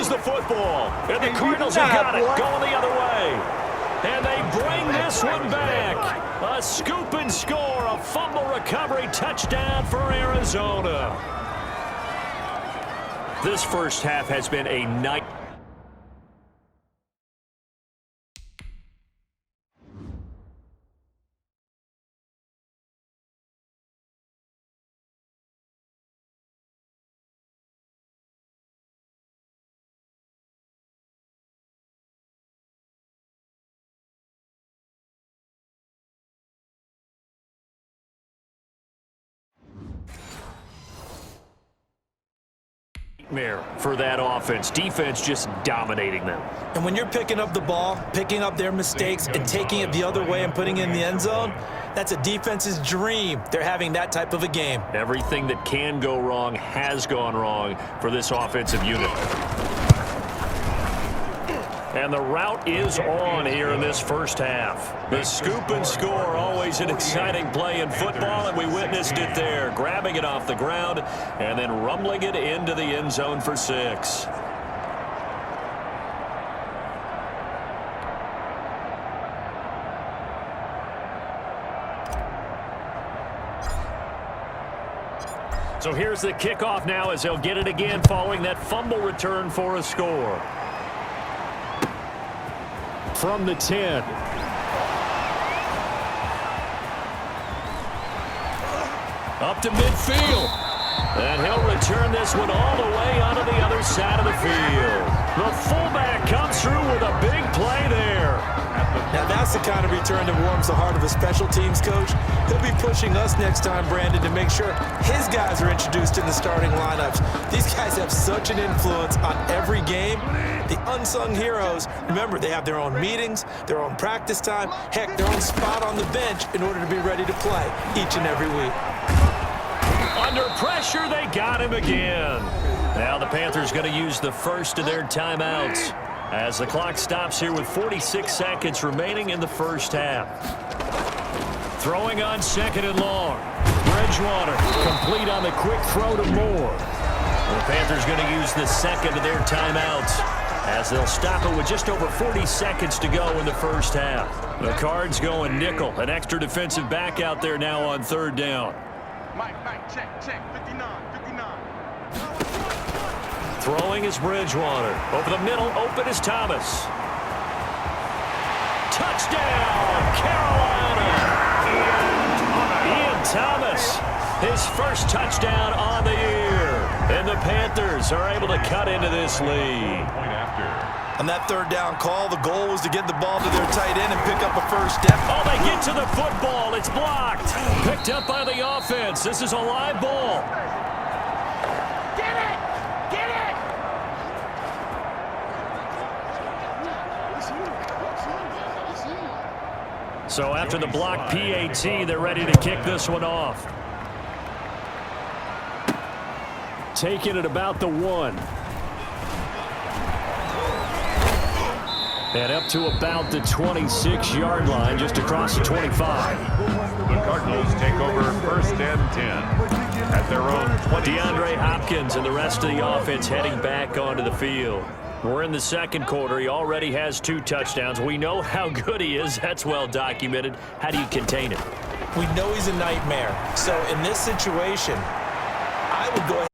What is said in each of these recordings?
lose the football. And the Cardinals have got it, going the other way. And they bring this one back. A scoop and score, a fumble recovery touchdown for Arizona. This first half has been a night. For that offense. Defense just dominating them. And when you're picking up the ball, picking up their mistakes, and taking it the other way and putting it in the end zone, that's a defense's dream. They're having that type of a game. Everything that can go wrong has gone wrong for this offensive unit. And the route is on here in this first half. The scoop and score, always an exciting play in football, and we witnessed it there. Grabbing it off the ground and then rumbling it into the end zone for 6. So here's the kickoff now as they'll get it again following that fumble return for a score. From the 10. Up to midfield. And he'll return this one all the way onto the other side of the field. The fullback comes through with a big play there. Now that's the kind of return that warms the heart of a special teams coach. He'll be pushing us next time, Brandon, to make sure his guys are introduced in the starting lineups. These guys have such an influence on every game. The unsung heroes, remember, they have their own meetings, their own practice time, heck, their own spot on the bench in order to be ready to play each and every week. Under pressure, they got him again. Now the Panthers going to use the first of their timeouts as the clock stops here with 46 seconds remaining in the first half. Throwing on 2nd and long. Bridgewater complete on the quick throw to Moore. The Panthers going to use the second of their timeouts as they'll stop it with just over 40 seconds to go in the first half. The Cards going nickel, an extra defensive back out there now on 3rd down. Mike, check, 59. Throwing is Bridgewater. Over the middle, open is Thomas. Touchdown, Carolina! Ian Thomas, his first touchdown on the year. And the Panthers are able to cut into this lead. On that 3rd down call, the goal was to get the ball to their tight end and pick up a first step. Oh, they get to the football. It's blocked. Picked up by the offense. This is a live ball. Get it! So after the block PAT, they're ready to kick this one off. Taking it about the 1. And up to about the 26-yard line, just across the 25. The Cardinals take over 1st and 10 at their own 20. DeAndre Hopkins and the rest of the offense heading back onto the field. We're in the 2nd quarter. He already has 2 touchdowns. We know how good he is. That's well documented. How do you contain it? We know he's a nightmare. So in this situation, I would go ahead.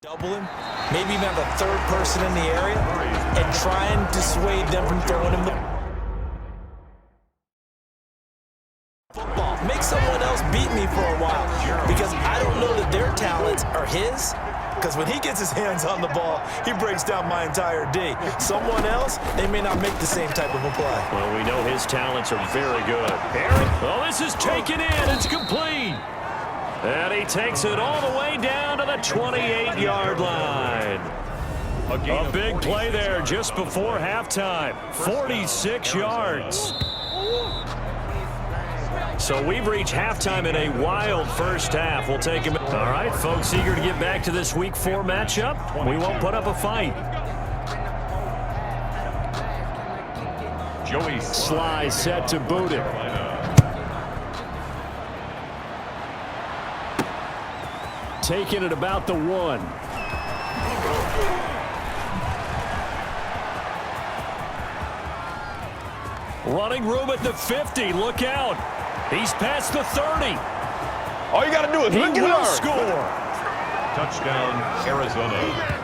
Double him, maybe even have a 3rd person in the area, and try and dissuade them from throwing him the football. Make someone else beat me for a while, because I don't know that their talents are his, because when he gets his hands on the ball, he breaks down my entire D. Someone else, they may not make the same type of a play. Well, we know his talents are very good. Well, this is taken in. It's complete. And he takes it all the way down to the 28-yard line. A big play there just before halftime. 46 yards. So we've reached halftime in a wild first half. We'll take him. All right, folks, eager to get back to this Week 4 matchup. We won't put up a fight. Joey Sly set to boot it. Taking it about the 1. Running room at the 50. Look out. He's past the 30. All you got to do is look He and will learn. score. Touchdown, Arizona.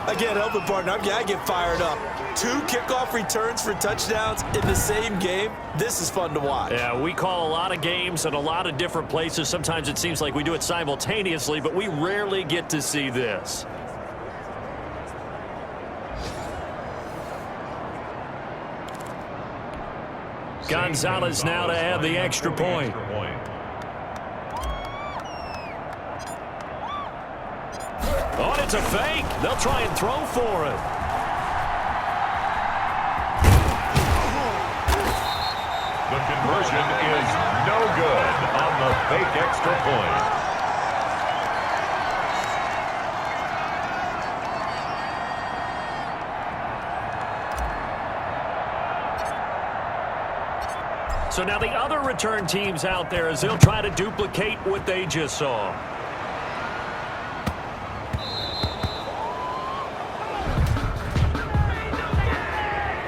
Again, helping partner, I get fired up. 2 kickoff returns for touchdowns in the same game. This is fun to watch. Yeah, we call a lot of games in a lot of different places. Sometimes it seems like we do it simultaneously, but we rarely get to see this. Gonzalez now to add the extra point. Oh, it's a fake. They'll try and throw for it. The conversion is no good on the fake extra point. So now the other return teams out there as they'll try to duplicate what they just saw.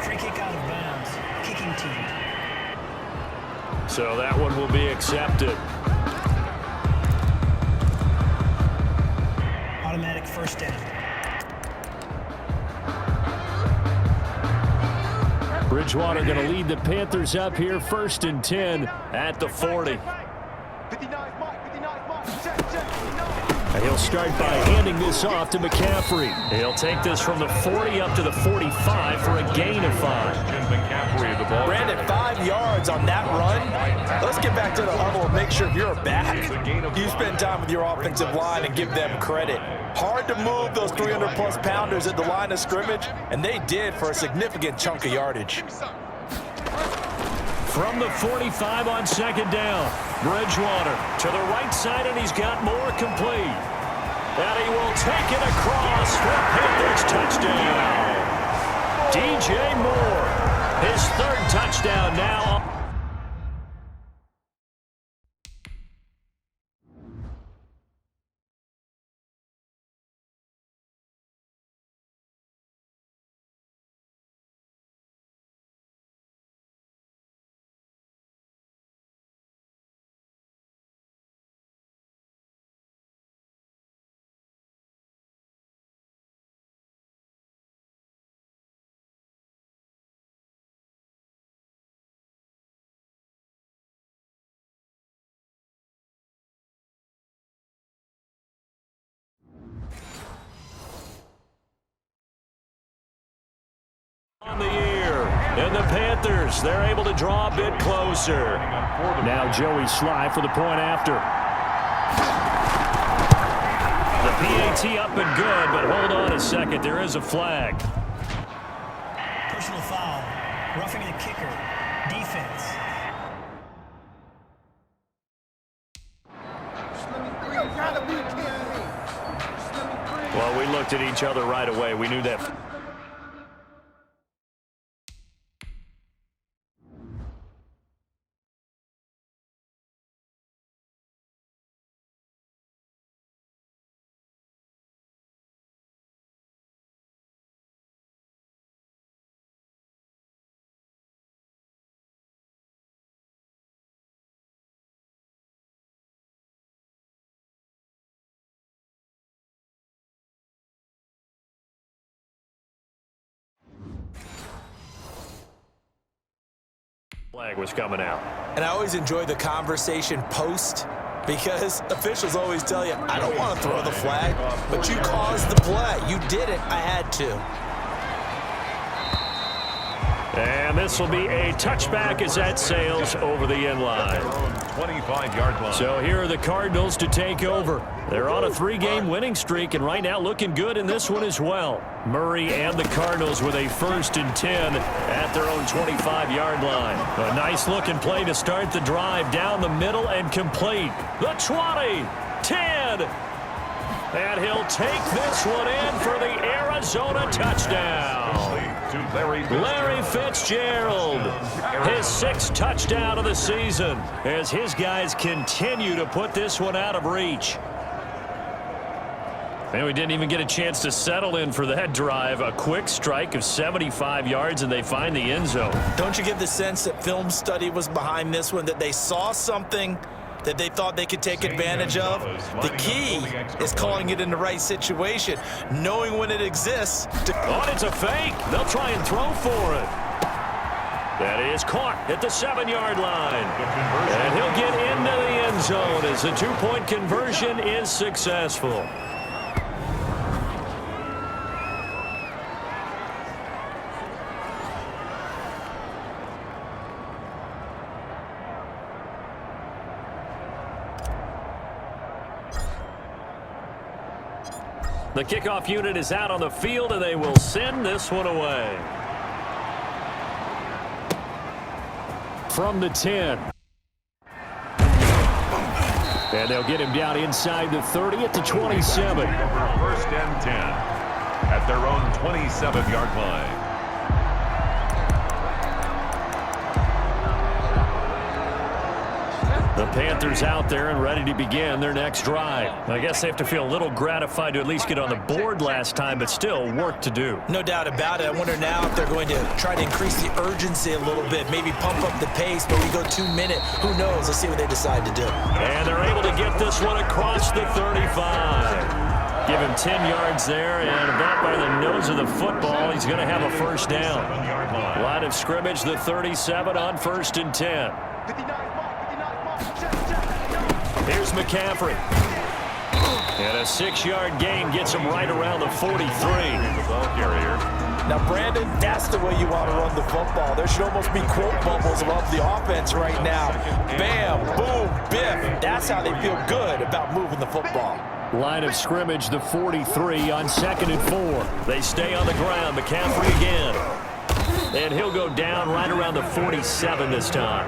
Free kick out of bounds. Kicking team. So that one will be accepted. Automatic first down. Bridgewater going to lead the Panthers up here, 1st and 10 at the 40. And he'll start by handing this off to McCaffrey. He'll take this from the 40 up to the 45 for a gain of 5. McCaffrey, the ball. Brandon, 5 yards on that run. Let's get back to the huddle and make sure if you're a back, you spend time with your offensive line and give them credit. Hard to move those 300-plus pounders at the line of scrimmage, and they did for a significant chunk of yardage. From the 45 on 2nd down, Bridgewater to the right side, and he's got more complete. And he will take it across for Panthers touchdown. DJ Moore, his 3rd touchdown now. On the year, and the Panthers, they're able to draw a bit closer. Now Joey Sly for the point after. The PAT up and good, but hold on a second, there is a flag. Personal foul. Roughing the kicker. Defense. Well, we looked at each other right away. We knew that. Flag was coming out. And I always enjoy the conversation post because officials always tell you, I don't want to throw the flag, but you caused the play. You did it. I had to. And this will be a touchback as that sails over the end line. 25-yard line. So here are the Cardinals to take over. They're on a 3-game winning streak, and right now looking good in this one as well. Murray and the Cardinals with a 1st and 10 at their own 25-yard line. A nice-looking play to start the drive down the middle and complete. The 20, 10, and he'll take this one in for the Arizona Minnesota touchdown. To Larry Fitzgerald, his 6th touchdown of the season, as his guys continue to put this one out of reach. And we didn't even get a chance to settle in for that drive. A quick strike of 75 yards, and they find the end zone. Don't you get the sense that film study was behind this one, that they saw something that they thought they could take advantage of? The key is calling it in the right situation, knowing when it exists. Oh, it's a fake. They'll try and throw for it. That is caught at the 7-yard line. And he'll get into the end zone as the 2-point conversion is successful. The kickoff unit is out on the field, and they will send this one away. From the 10. And they'll get him down inside the 30 at the 27. 1st and 10 at their own 27-yard line. The Panthers out there and ready to begin their next drive. I guess they have to feel a little gratified to at least get on the board last time, but still work to do. No doubt about it. I wonder now if they're going to try to increase the urgency a little bit, maybe pump up the pace, maybe go 2-minute. Who knows? Let's see what they decide to do. And they're able to get this one across the 35. Give him 10 yards there, and about by the nose of the football, he's going to have a first down. Line of scrimmage, the 37 on 1st and 10. Here's McCaffrey. And a 6-yard gain gets him right around the 43. Now, Brandon, that's the way you want to run the football. There should almost be quote bubbles above the offense right now. Bam, boom, biff. That's how they feel good about moving the football. Line of scrimmage, the 43 on 2nd and 4. They stay on the ground. McCaffrey again. And he'll go down right around the 47 this time.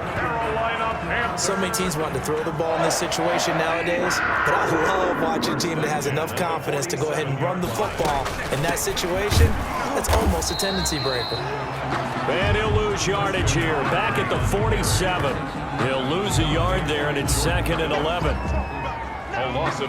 So many teams want to throw the ball in this situation nowadays, but I love watching a team that has enough confidence to go ahead and run the football. In that situation, that's almost a tendency breaker. And he'll lose yardage here. Back at the 47. He'll lose a yard there, and it's 2nd and 11.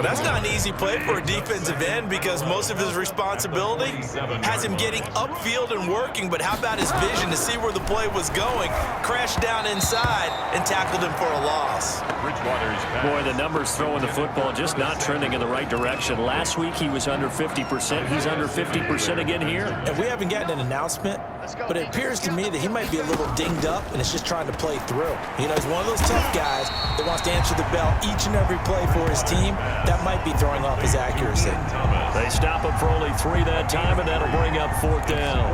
That's not an easy play for a defensive end because most of his responsibility has him getting upfield and working, but how about his vision to see where the play was going, crashed down inside, and tackled him for a loss. Boy, the numbers throwing the football just not trending in the right direction. Last week he was under 50%. He's under 50% again here. And we haven't gotten an announcement, but it appears to me that he might be a little dinged up and is just trying to play through. You know, he's one of those tough guys that wants to answer the bell each and every play for his team. That might be throwing off his accuracy. They stop him for only 3 that time, and that'll bring up 4th down.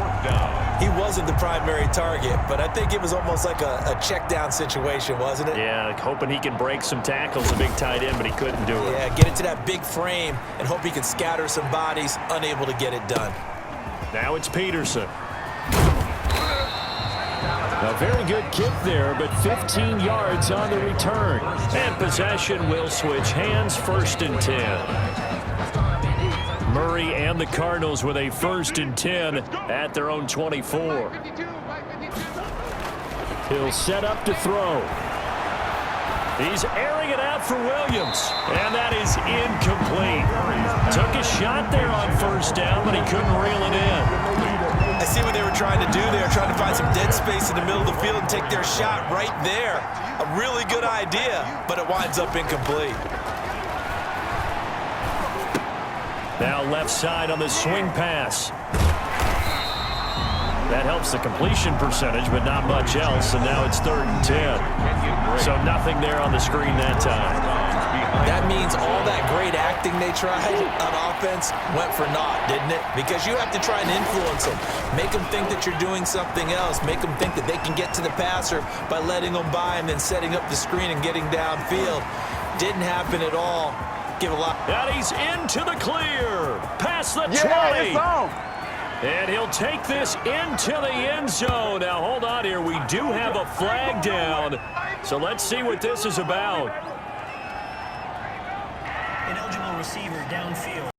He wasn't the primary target, but I think it was almost like a check down situation, wasn't it? Yeah, hoping he can break some tackles, a big tight end, but he couldn't do it. Yeah, get into that big frame and hope he can scatter some bodies, unable to get it done. Now it's Peterson. A very good kick there, but 15 yards on the return. And possession will switch hands, 1st and 10. Murray and the Cardinals with a 1st and 10 at their own 24. He'll set up to throw. He's airing it out for Williams, and that is incomplete. Took a shot there on 1st down, but he couldn't reel it in. I see what they were trying to do. They were trying to find some dead space in the middle of the field and take their shot right there. A really good idea, but it winds up incomplete. Now left side on the swing pass. That helps the completion percentage, but not much else, and now it's 3rd and 10. So nothing there on the screen that time. That means all that great acting they tried on offense went for naught, didn't it? Because you have to try and influence them. Make them think that you're doing something else. Make them think that they can get to the passer by letting them by and then setting up the screen and getting downfield. Didn't happen at all. Give a lot. And he's into the clear. Past the 20. It's on. And he'll take this into the end zone. Now, hold on here. We do have a flag down. So let's see what this is about. Ineligible receiver downfield.